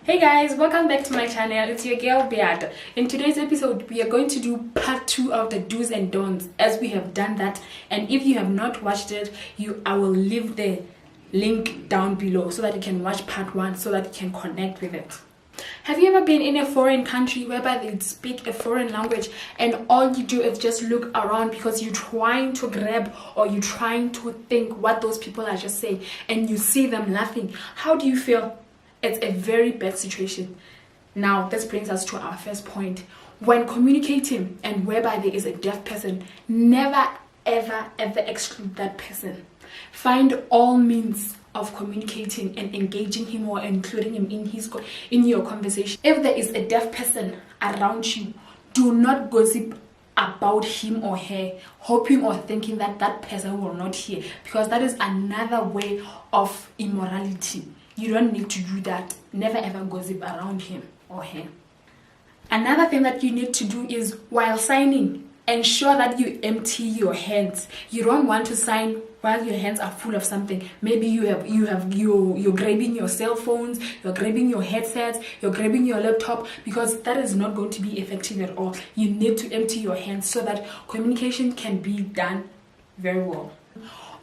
Hey guys, welcome back to my channel. It's your girl Beata. In today's episode we are going to do part 2 of the do's and don'ts, as we have done that, and if you have not watched it, I will leave the link down below so that you can watch part 1 so that you can connect with it. Have you ever been in a foreign country whereby they speak a foreign language and all you do is just look around because you're trying to grab or you're trying to think what those people are just saying, and you see them laughing? How do you feel? It's a very bad situation. Now this brings us to our first point. When communicating and whereby there is a deaf person, never ever exclude that person. Find all means of communicating and engaging him or including him in your conversation. If there is a deaf person around you, do not gossip about him or her, hoping or thinking that that person will not hear, because that is another way of immorality. You don't need to do that. Never ever gossip around him or her. Another thing that you need to do is, while signing, ensure that you empty your hands. You don't want to sign while your hands are full of something. Maybe you're grabbing your cell phones, you're grabbing your headsets, you're grabbing your laptop, because that is not going to be effective at all. You need to empty your hands so that communication can be done very well.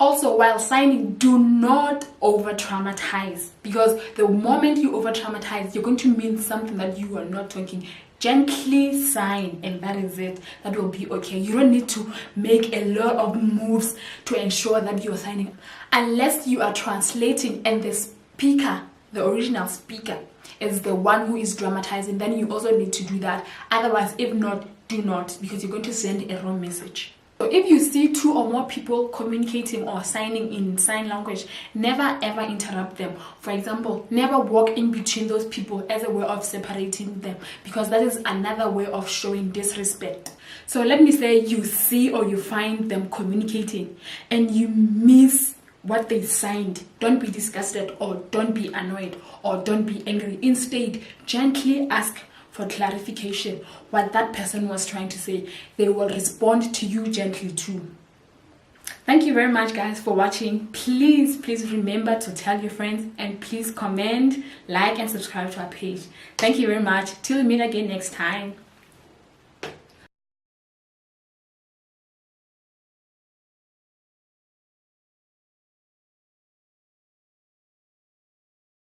Also, while signing, do not over-traumatize, because the moment you over-traumatize, you're going to mean something that you are not talking. Gently sign and that is it. That will be okay. You don't need to make a lot of moves to ensure that you're signing, unless you are translating and the speaker, the original speaker, is the one who is dramatizing. Then you also need to do that. Otherwise, if not, do not, because you're going to send a wrong message. So if you see 2 or more people communicating or signing in sign language, never ever interrupt them. For example, never walk in between those people as a way of separating them, because that is another way of showing disrespect. So let me say you see or you find them communicating and you miss what they signed. Don't be disgusted or don't be annoyed or don't be angry. Instead, gently ask for clarification what that person was trying to say. They will respond to you gently too. Thank you very much guys for watching. Please remember to tell your friends, and please comment, like and subscribe to our page. Thank you very much. Till we meet again next time.